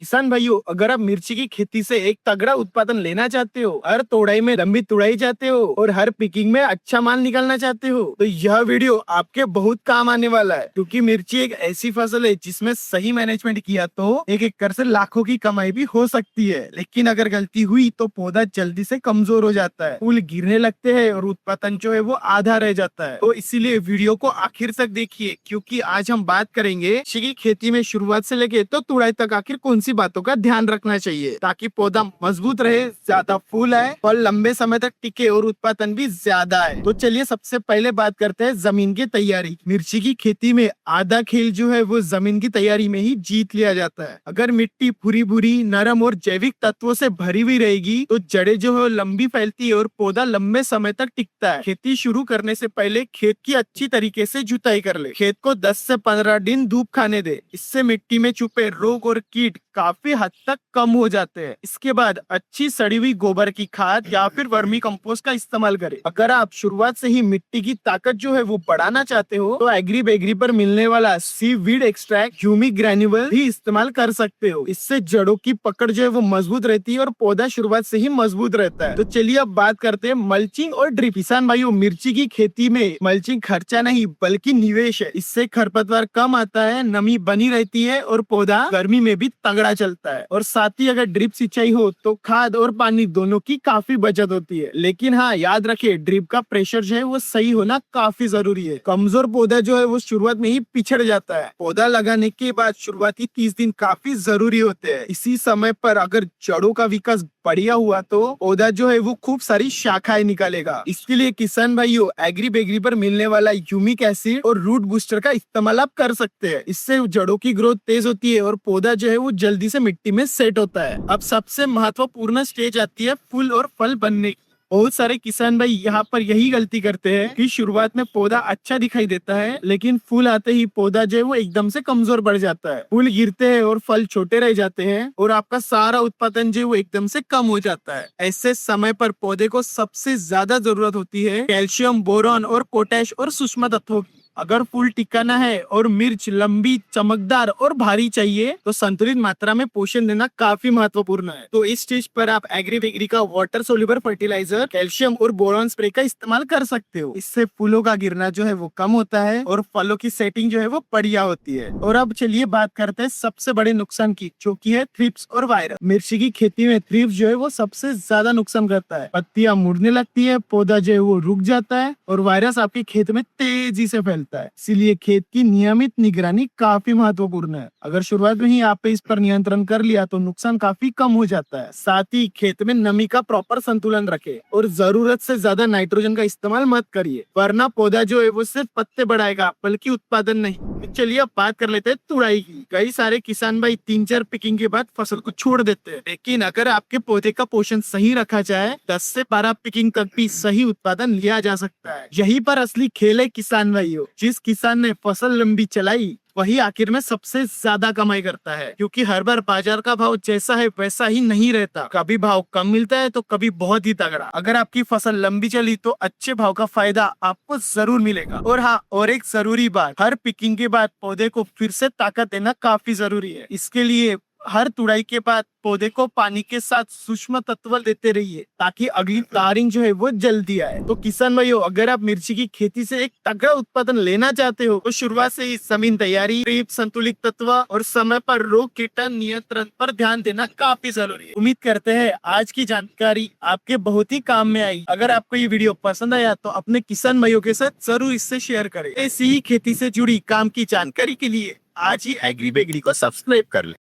किसान भाइयों, अगर आप मिर्ची की खेती से एक तगड़ा उत्पादन लेना चाहते हो, हर तोड़ाई में लंबी तुड़ाई चाहते हो और हर पिकिंग में अच्छा माल निकालना चाहते हो, तो यह वीडियो आपके बहुत काम आने वाला है। क्योंकि मिर्ची एक ऐसी फसल है जिसमें सही मैनेजमेंट किया तो एक एकड़ से लाखों की कमाई भी हो सकती है। लेकिन अगर गलती हुई तो पौधा जल्दी से कमजोर हो जाता है, फूल गिरने लगते हैं और उत्पादन जो है वो आधा रह जाता है। तो इसीलिए वीडियो को आखिर तक देखिए, क्योंकि आज हम बात करेंगे मिर्ची की खेती में शुरुआत से लेके तो तुड़ाई तक आखिर कौन सी बातों का ध्यान रखना चाहिए ताकि पौधा मजबूत रहे, ज्यादा फूल आए, फल लंबे समय तक टिके और उत्पादन भी ज्यादा आए। तो चलिए सबसे पहले बात करते हैं जमीन की तैयारी। मिर्ची की खेती में आधा खेल जो है वो जमीन की तैयारी में ही जीत लिया जाता है। अगर मिट्टी पूरी भूरी, नरम और जैविक तत्वों से भरी हुई रहेगी तो जड़ें जो है लंबी फैलती है और पौधा लंबे समय तक टिकता है। खेती शुरू करने से पहले खेत की अच्छी तरीके से जुताई कर ले। खेत को 10 से 15 दिन धूप खाने दे। इससे मिट्टी में छुपे रोग और कीट काफी हद तक कम हो जाते हैं। इसके बाद अच्छी सड़ी हुई गोबर की खाद या फिर वर्मी कंपोस्ट का इस्तेमाल करें। अगर आप शुरुआत से ही मिट्टी की ताकत जो है वो बढ़ाना चाहते हो तो एग्री बेगरी पर मिलने वाला सीवीड एक्सट्रैक्ट, ह्यूमिक ग्रैन्युअल भी इस्तेमाल कर सकते हो। इससे जड़ों की पकड़ जो है वो मजबूत रहती है और पौधा शुरुआत से ही मजबूत रहता है। तो चलिए अब बात करते हैं मल्चिंग और ड्रिप। किसान भाइयों, मिर्ची की खेती में मल्चिंग खर्चा नहीं बल्कि निवेश है। इससे खरपतवार कम आता है, नमी बनी रहती है और पौधा गर्मी में भी तगड़ा चलता है। और साथ ही अगर ड्रिप सिंचाई हो तो खाद और पानी दोनों की काफी बचत होती है। लेकिन हाँ, याद रखिए ड्रिप का प्रेशर जो है वो सही होना काफी जरूरी है। कमजोर पौधा जो है वो शुरुआत में ही पिछड़ जाता है। पौधा लगाने के बाद शुरुआती 30 दिन काफी जरूरी होते हैं। इसी समय पर अगर जड़ों का विकास बढ़िया हुआ तो पौधा जो है वो खूब सारी शाखाएं निकालेगा। इसके लिए किसान भाइयों, एग्री बेगरी पर मिलने वाला ह्यूमिक एसिड और रूट बूस्टर का इस्तेमाल आप कर सकते हैं। इससे जड़ों की ग्रोथ तेज होती है और पौधा जो है वो जल्दी से मिट्टी में सेट होता है। अब सबसे महत्वपूर्ण स्टेज आती है फूल और फल बनने की। बहुत सारे किसान भाई यहाँ पर यही गलती करते हैं कि शुरुआत में पौधा अच्छा दिखाई देता है, लेकिन फूल आते ही पौधा जो है वो एकदम से कमजोर पड़ जाता है। फूल गिरते हैं और फल छोटे रह जाते हैं और आपका सारा उत्पादन जो है वो एकदम से कम हो जाता है। ऐसे समय पर पौधे को सबसे ज्यादा जरूरत होती है कैल्शियम, बोरॉन और पोटैश और सूक्ष्म तत्वों की। अगर फूल टिकाना है और मिर्च लंबी, चमकदार और भारी चाहिए तो संतुलित मात्रा में पोषण देना काफी महत्वपूर्ण है। तो इस स्टेज पर आप एग्री बेगरी का वाटर सोल्यूबल फर्टिलाइजर, कैल्शियम और बोरॉन स्प्रे का इस्तेमाल कर सकते हो। इससे फूलों का गिरना जो है वो कम होता है और फलों की सेटिंग जो है वो बढ़िया होती है। और अब चलिए बात करते हैं सबसे बड़े नुकसान की, जो की है थ्रिप्स और वायरस। मिर्ची की खेती में थ्रिप्स जो है वो सबसे ज्यादा नुकसान करता है। पत्तियां मुड़ने लगती है, पौधा जो है वो रुक जाता है और वायरस आपके खेत में तेजी से फैलता है। इसीलिए खेत की नियमित निगरानी काफी महत्वपूर्ण है। अगर शुरुआत में ही आपने इस पर नियंत्रण कर लिया तो नुकसान काफी कम हो जाता है। साथ ही खेत में नमी का प्रॉपर संतुलन रखें और जरूरत से ज्यादा नाइट्रोजन का इस्तेमाल मत करिए, वरना पौधा जो है वो सिर्फ पत्ते बढ़ाएगा बल्कि उत्पादन नहीं। तो चलिए अब बात कर लेते हैं तुड़ाई की। कई सारे किसान भाई 3-4 पिकिंग के बाद फसल को छोड़ देते हैं, लेकिन अगर आपके पौधे का पोषण सही रखा जाए 10 से 12 पिकिंग तक भी सही उत्पादन लिया जा सकता है। यही पर असली खेल है किसान भाइयों। जिस किसान ने फसल लंबी चलाई वही आखिर में सबसे ज्यादा कमाई करता है, क्योंकि हर बार बाजार का भाव जैसा है वैसा ही नहीं रहता। कभी भाव कम मिलता है तो कभी बहुत ही तगड़ा। अगर आपकी फसल लंबी चली तो अच्छे भाव का फायदा आपको जरूर मिलेगा। और हाँ, और एक जरूरी बात, हर पिकिंग के बाद पौधे को फिर से ताकत देना काफी जरूरी है। इसके लिए हर तुड़ाई के बाद पौधे को पानी के साथ सूक्ष्म तत्व देते रहिए ताकि अगली फ्लावरिंग जो है वो जल्दी आए। तो किसान भाइयों, अगर आप मिर्ची की खेती से एक तगड़ा उत्पादन लेना चाहते हो तो शुरुआत से ही जमीन तैयारी, ड्रिप, संतुलित तत्व और समय पर रोग कीटन नियंत्रण पर ध्यान देना काफी जरूरी है। उम्मीद करते हैं आज की जानकारी आपके बहुत ही काम में आई। अगर आपको ये वीडियो पसंद आया तो अपने किसान भाइयों के साथ जरूर इससे शेयर करें। ऐसी ही खेती से जुड़ी काम की जानकारी के लिए आज ही एग्री बेगरी को सब्सक्राइब कर ले।